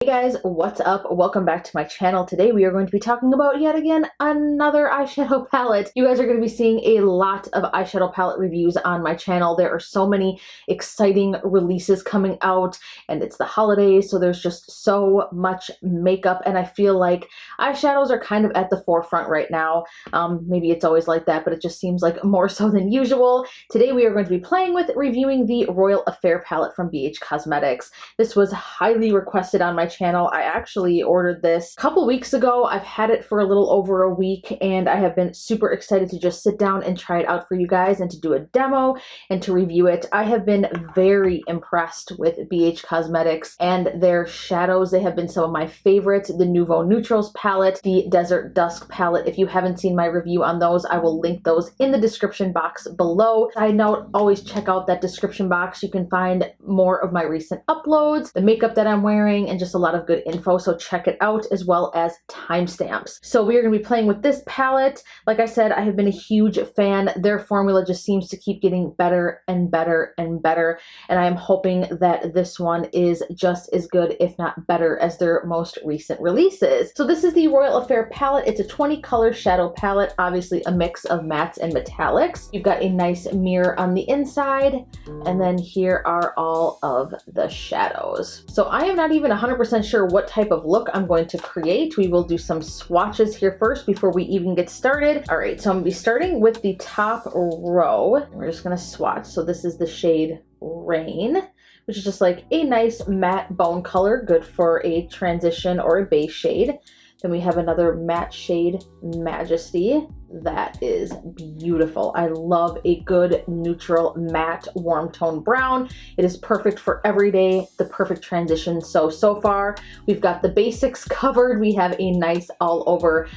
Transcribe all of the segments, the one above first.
Hey guys, what's up? Welcome back to my channel. Today we are going to be talking about yet again another eyeshadow palette. You guys are going to be seeing a lot of eyeshadow palette reviews on my channel. There are so many exciting releases coming out and it's the holidays, so there's just so much makeup and I feel like eyeshadows are kind of at the forefront right now. Maybe it's always like that, but it just seems like more so than usual. Today we are going to be playing with reviewing the Royal Affair palette from Beige Cosmetics. This was highly requested on my channel. I actually ordered this a couple weeks ago. I've had it for a little over a week and I have been super excited to just sit down and try it out for you guys and to do a demo and to review it. I have been very impressed with Beige Cosmetics and their shadows. They have been some of my favorites. The Nouveau Neutrals palette, the Desert Dusk palette. If you haven't seen my review on those, I will link those in the description box below. Side note, always check out that description box. You can find more of my recent uploads, the makeup that I'm wearing, and just a lot of good info, so check it out, as well as timestamps. So we are going to be playing with this palette. Like I said, I have been a huge fan. Their formula just seems to keep getting better and better and better, and I am hoping that this one is just as good, if not better, as their most recent releases. So this is the Royal Affair palette. It's a 20 color shadow palette, obviously a mix of mattes and metallics. You've got a nice mirror on the inside, and then here are all of the shadows. So I am not even 100% sure what type of look I'm going to create. We will do some swatches here first before we even get started. All right, so I'm gonna be starting with the top row. We're just gonna swatch. So this is the shade Rain, which is just like a nice matte bone color, good for a transition or a base shade. Then we have another matte shade, Majesty. That is beautiful. I love a good neutral matte warm tone brown. It is perfect for every day, the perfect transition. So far we've got the basics covered. We have a nice all over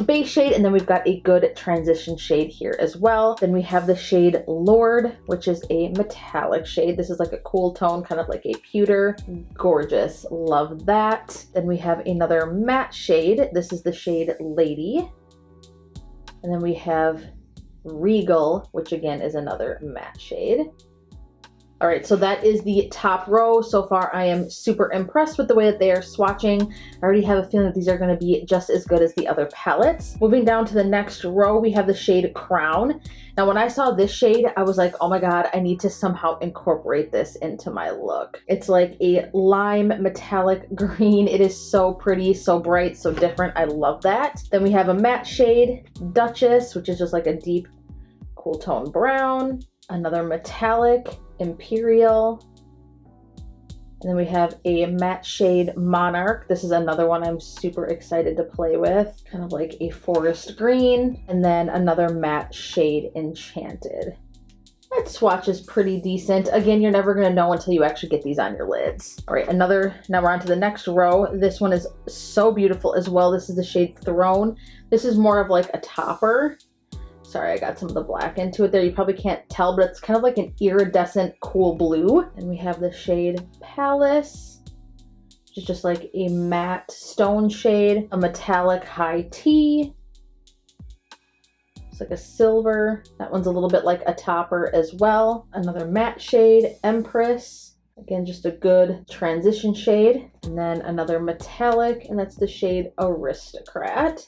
base shade, and then we've got a good transition shade here as well. Then we have the shade Lord, which is a metallic shade. This is like a cool tone, kind of like a pewter. Gorgeous, love that. Then we have another matte shade. This is the shade Lady. And then we have Regal, which again is another matte shade. All right, so that is the top row. So far, I am super impressed with the way that they are swatching. I already have a feeling that these are going to be just as good as the other palettes. Moving down to the next row, we have the shade Crown. Now, when I saw this shade, I was like, oh my God, I need to somehow incorporate this into my look. It's like a lime metallic green. It is so pretty, so bright, so different. I love that. Then we have a matte shade, Duchess, which is just like a deep, cool tone brown. Another metallic, Imperial. And then we have a matte shade Monarch. This is another one I'm super excited to play with. Kind of like a forest green. And then another matte shade Enchanted. That swatch is pretty decent. Again, you're never going to know until you actually get these on your lids. All right, now we're on to the next row. This one is so beautiful as well. This is the shade Throne. This is more of like a topper. Sorry, I got some of the black into it there. You probably can't tell, but it's kind of like an iridescent cool blue. And we have the shade Palace, which is just like a matte stone shade, a metallic high tea. It's like a silver. That one's a little bit like a topper as well. Another matte shade, Empress. Again, just a good transition shade. And then another metallic, and that's the shade Aristocrat.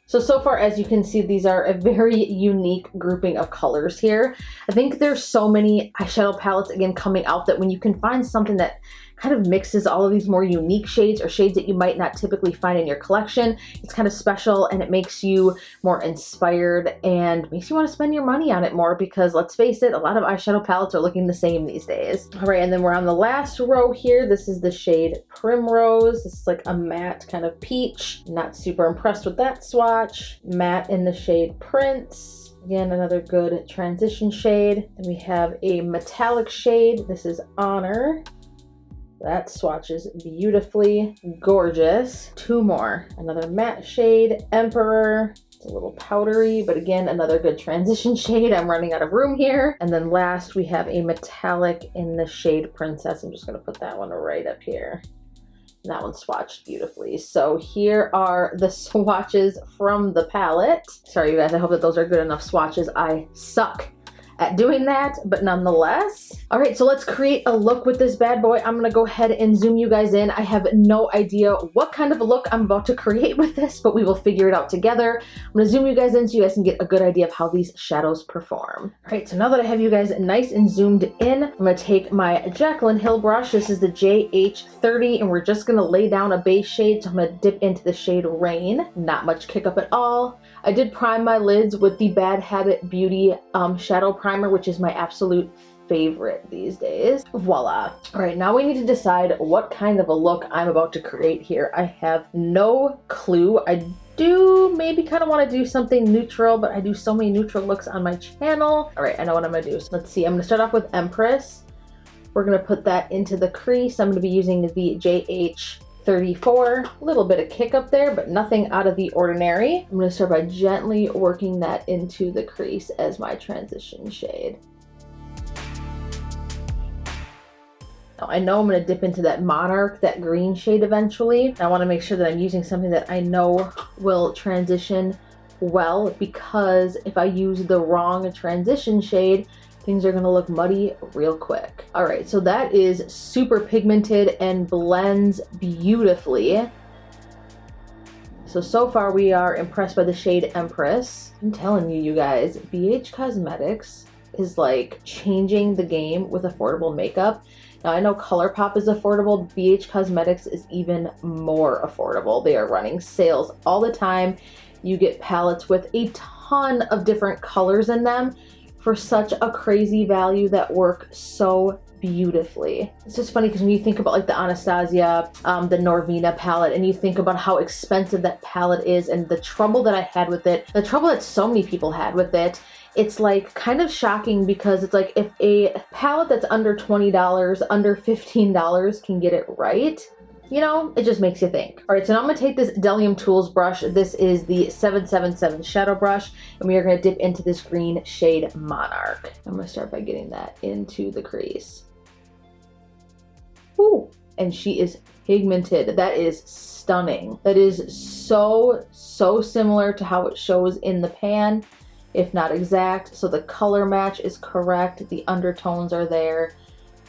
So far, as you can see, these are a very unique grouping of colors here. I think there's so many eyeshadow palettes, again, coming out that when you can find something that kind of mixes all of these more unique shades or shades that you might not typically find in your collection, it's kind of special and it makes you more inspired and makes you want to spend your money on it more because, let's face it, a lot of eyeshadow palettes are looking the same these days. All right, and then we're on the last row here. This is the shade Primrose. This is like a matte kind of peach. Not super impressed with that swatch. Matte in the shade Prince. Again, another good transition shade. And we have a metallic shade. This is Honor. That swatches beautifully. Gorgeous. Two more. Another matte shade, Emperor. It's a little powdery, but again, another good transition shade. I'm running out of room here. And then last, we have a metallic in the shade Princess. I'm just going to put that one right up here. And that one swatched beautifully. So here are the swatches from the palette. Sorry, you guys. I hope that those are good enough swatches. I suck at doing that, but nonetheless. All right, so let's create a look with this bad boy. I'm gonna go ahead and zoom you guys in. I have no idea what kind of a look I'm about to create with this, but we will figure it out together. I'm gonna zoom you guys in so you guys can get a good idea of how these shadows perform. All right, so now that I have you guys nice and zoomed in, I'm gonna take my Jaclyn Hill brush. This is the JH30, and we're just gonna lay down a base shade. So I'm gonna dip into the shade Rain. Not much kick up at all. I did prime my lids with the Bad Habit Beauty shadow primer, which is my absolute favorite these days. Voila. All right, now we need to decide what kind of a look I'm about to create here. I have no clue. I do maybe kind of want to do something neutral, but I do so many neutral looks on my channel. All right, I know what I'm gonna do. So let's see, I'm gonna start off with Empress. We're gonna put that into the crease. I'm gonna be using the JH34. A little bit of kick up there, but nothing out of the ordinary. I'm gonna start by gently working that into the crease as my transition shade. Now I know I'm gonna dip into that Monarch, that green shade eventually. I wanna make sure that I'm using something that I know will transition well, because if I use the wrong transition shade, things are gonna look muddy real quick. All right, so that is super pigmented and blends beautifully. So far we are impressed by the shade Empress. I'm telling you, you guys, BH Cosmetics is like changing the game with affordable makeup. Now I know Colourpop is affordable, BH Cosmetics is even more affordable. They are running sales all the time. You get palettes with a ton of different colors in them for such a crazy value that work so beautifully. It's just funny because when you think about like the Anastasia, the Norvina palette, and you think about how expensive that palette is and the trouble that I had with it, the trouble that so many people had with it, it's like kind of shocking, because it's like if a palette that's under $20, under $15 can get it right, you know, it just makes you think. All right, so now I'm gonna take this Delium Tools brush. This is the 777 shadow brush, and we are gonna dip into this green shade Monarch. I'm gonna start by getting that into the crease. Ooh, and she is pigmented. That is stunning. That is so similar to how it shows in the pan, if not exact. So the color match is correct. The undertones are there.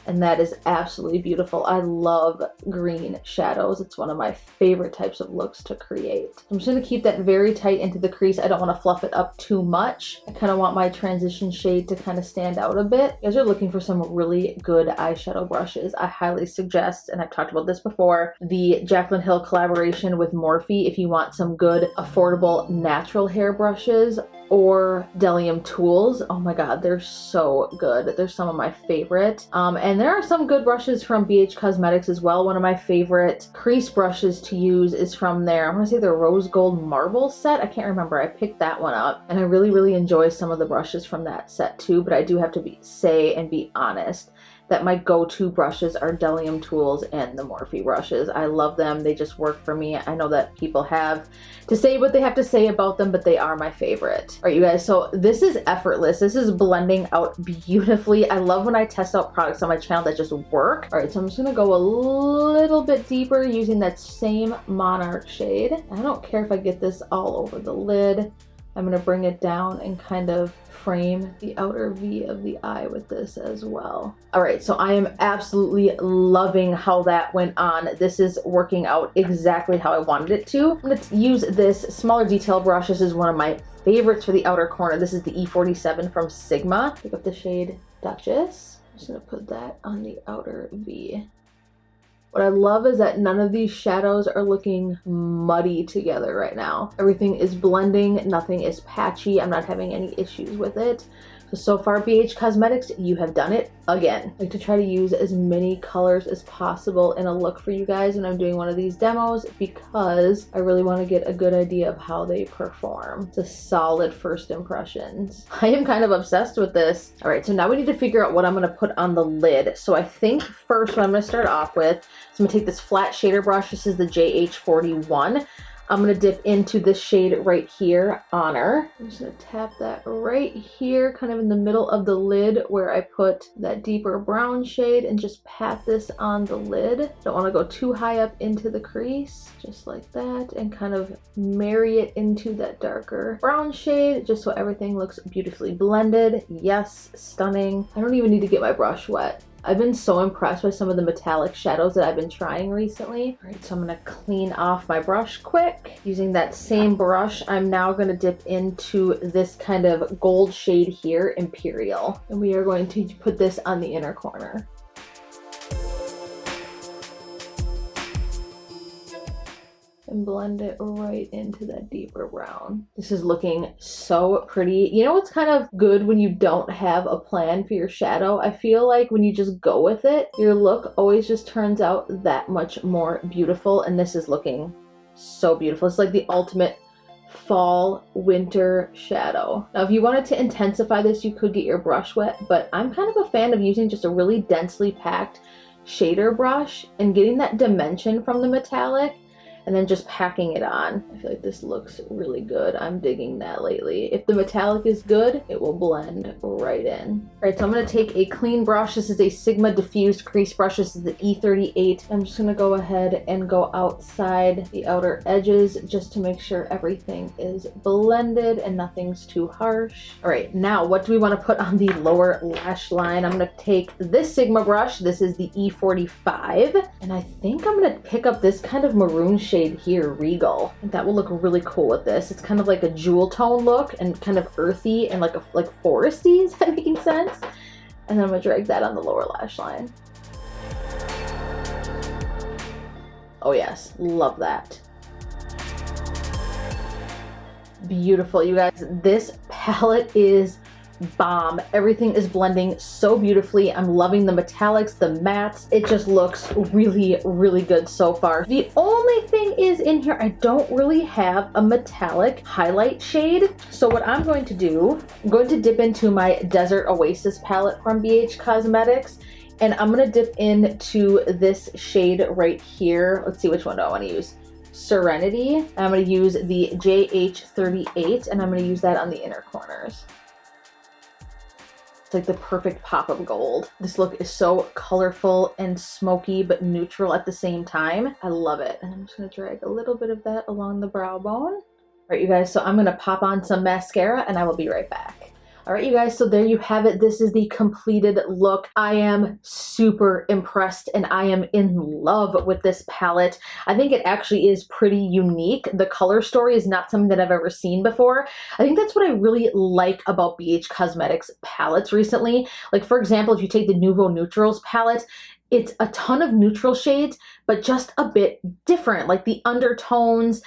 And that is absolutely beautiful. I love green shadows. It's one of my favorite types of looks to create. I'm just gonna keep that very tight into the crease. I don't wanna fluff it up too much. I kinda want my transition shade to kind of stand out a bit. You guys are looking for some really good eyeshadow brushes. I highly suggest, and I've talked about this before, the Jaclyn Hill collaboration with Morphe if you want some good, affordable, natural hair brushes, or Delium Tools. Oh my god, they're so good. They're some of my favorite. And there are some good brushes from BH Cosmetics as well. One of my favorite crease brushes to use is from their, I'm gonna say their Rose Gold Marble set. I can't remember. I picked that one up, and I really enjoy some of the brushes from that set too, but I do have to be honest that my go-to brushes are Delium Tools and the Morphe brushes. I love them. They just work for me. I know that people have to say what they have to say about them, but they are my favorite. All right, you guys, so this is effortless. This is blending out beautifully. I love when I test out products on my channel that just work. All right, so I'm just gonna go a little bit deeper using that same Monarch shade. I don't care if I get this all over the lid. I'm gonna bring it down and kind of frame the outer V of the eye with this as well. All right, so I am absolutely loving how that went on. This is working out exactly how I wanted it to. I'm gonna use this smaller detail brush. This is one of my favorites for the outer corner. This is the E47 from Sigma. Pick up the shade Duchess. I'm just gonna put that on the outer V. What I love is that none of these shadows are looking muddy together right now. Everything is blending, nothing is patchy. I'm not having any issues with it. So far, BH Cosmetics, you have done it again. I like to try to use as many colors as possible in a look for you guys when I'm doing one of these demos, because I really want to get a good idea of how they perform. It's a solid first impressions. I am kind of obsessed with this. All right, so now we need to figure out what I'm going to put on the lid. So I think first what I'm going to start off with is I'm going to take this flat shader brush. This is the JH41. I'm gonna dip into this shade right here, Honor. I'm just gonna tap that right here, kind of in the middle of the lid where I put that deeper brown shade, and just pat this on the lid. Don't wanna go too high up into the crease, just like that, and kind of marry it into that darker brown shade, just so everything looks beautifully blended. Yes, stunning. I don't even need to get my brush wet. I've been so impressed by some of the metallic shadows that I've been trying recently. All right, so I'm gonna clean off my brush quick. Using that same brush, I'm now gonna dip into this kind of gold shade here, Imperial. And we are going to put this on the inner corner. And blend it right into that deeper brown. This is looking so pretty. You know what's kind of good when you don't have a plan for your shadow? I feel like when you just go with it, your look always just turns out that much more beautiful, and this is looking so beautiful. It's like the ultimate fall winter shadow. Now if you wanted to intensify this, you could get your brush wet, but I'm kind of a fan of using just a really densely packed shader brush and getting that dimension from the metallic, and then just packing it on. I feel like this looks really good. I'm digging that lately. If the metallic is good, it will blend right in. All right, so I'm gonna take a clean brush. This is a Sigma diffused crease brush. This is the E38. I'm just gonna go ahead and go outside the outer edges just to make sure everything is blended and nothing's too harsh. All right, now what do we wanna put on the lower lash line? I'm gonna take this Sigma brush. This is the E45. And I think I'm gonna pick up this kind of maroon shade here, Regal. I think that will look really cool with this. It's kind of like a jewel tone look and kind of earthy and like foresty. Is that making sense? And then I'm gonna drag that on the lower lash line. Oh yes, love that. Beautiful, you guys. This palette is bomb. Everything is blending so beautifully. I'm loving the metallics, the mattes. It just looks really, really good so far. The only thing is in here, I don't really have a metallic highlight shade. So what I'm going to do, I'm going to dip into my Desert Oasis palette from BH Cosmetics, and I'm gonna dip into this shade right here. Let's see, which one do I want to use? Serenity. I'm gonna use the JH38, and I'm gonna use that on the inner corners. Like the perfect pop of gold. This look is so colorful and smoky but neutral at the same time. I love it. And I'm just gonna drag a little bit of that along the brow bone. All right, you guys, so I'm gonna pop on some mascara and I will be right back. All right, you guys, so there you have it. This is the completed look. I am super impressed and I am in love with this palette. I think it actually is pretty unique. The color story is not something that I've ever seen before. I think that's what I really like about BH Cosmetics palettes recently. Like, for example, if you take the Nouveau Neutrals palette, it's a ton of neutral shades, but just a bit different, like the undertones.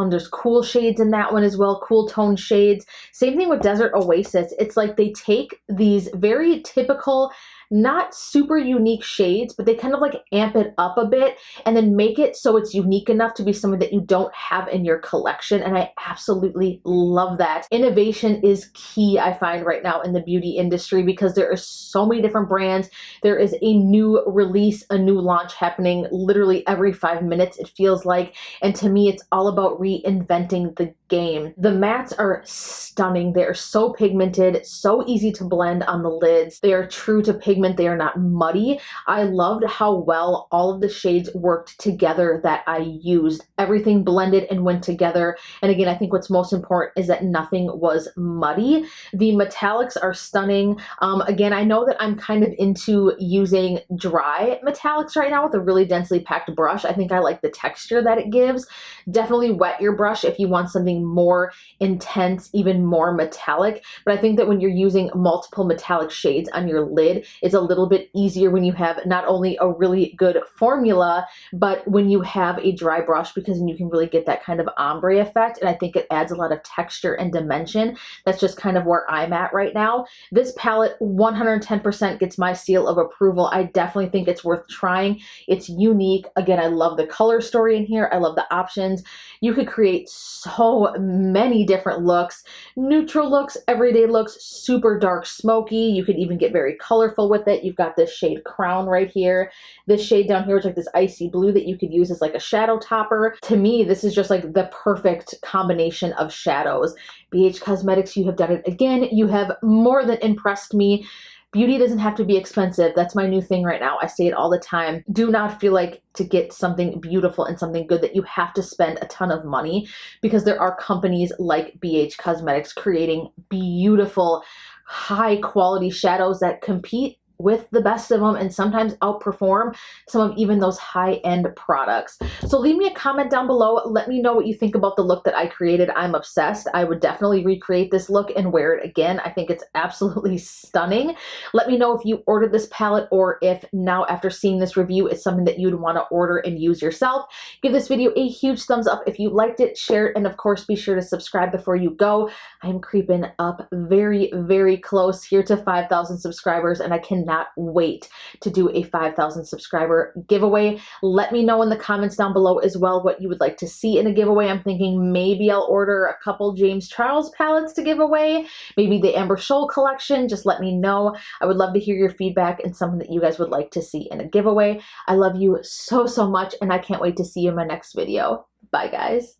There's cool shades in that one as well, cool tone shades. Same thing with Desert Oasis. It's like they take these very typical, not super unique shades, but they kind of like amp it up a bit and then make it so it's unique enough to be something that you don't have in your collection. And I absolutely love that. Innovation is key, I find, right now in the beauty industry, because there are so many different brands. There is a new release, a new launch happening literally every 5 minutes, it feels like. And to me, it's all about reinventing the game. The mattes are stunning. They are so pigmented, so easy to blend on the lids. They are true to pigment. They are not muddy. I loved how well all of the shades worked together that I used. Everything blended and went together. And again, I think what's most important is that nothing was muddy. The metallics are stunning. Again, I know that I'm kind of into using dry metallics right now with a really densely packed brush. I think I like the texture that it gives. Definitely wet your brush if you want something more intense, even more metallic. But I think that when you're using multiple metallic shades on your lid, it's a little bit easier when you have not only a really good formula, but when you have a dry brush, because then you can really get that kind of ombre effect. And I think it adds a lot of texture and dimension. That's just kind of where I'm at right now. This palette 110% gets my seal of approval. I definitely think it's worth trying. It's unique. Again, I love the color story in here. I love the options. You could create so many different looks, neutral looks, everyday looks, super dark smoky. You could even get very colorful with with it. You've got this shade Crown right here. This shade down here is like this icy blue that you could use as like a shadow topper. To me, this is just like the perfect combination of shadows. BH Cosmetics, you have done it again. You have more than impressed me. Beauty doesn't have to be expensive. That's my new thing right now. I say it all the time. Do not feel like to get something beautiful and something good that you have to spend a ton of money, because there are companies like BH Cosmetics creating beautiful, high quality shadows that compete with the best of them and sometimes outperform some of even those high-end products. So leave me a comment down below. Let me know what you think about the look that I created. I'm obsessed. I would definitely recreate this look and wear it again. I think it's absolutely stunning. Let me know if you ordered this palette, or if now after seeing this review it's something that you'd want to order and use yourself. Give this video a huge thumbs up if you liked it, share it, and of course be sure to subscribe before you go. I'm creeping up very, very close here to 5,000 subscribers, and I cannot wait to do a 5,000 subscriber giveaway. Let me know in the comments down below as well what you would like to see in a giveaway. I'm thinking maybe I'll order a couple James Charles palettes to give away, maybe the Amber Shoal collection. Just let me know. I would love to hear your feedback and something that you guys would like to see in a giveaway. I love you so, so much, and I can't wait to see you in my next video. Bye, guys.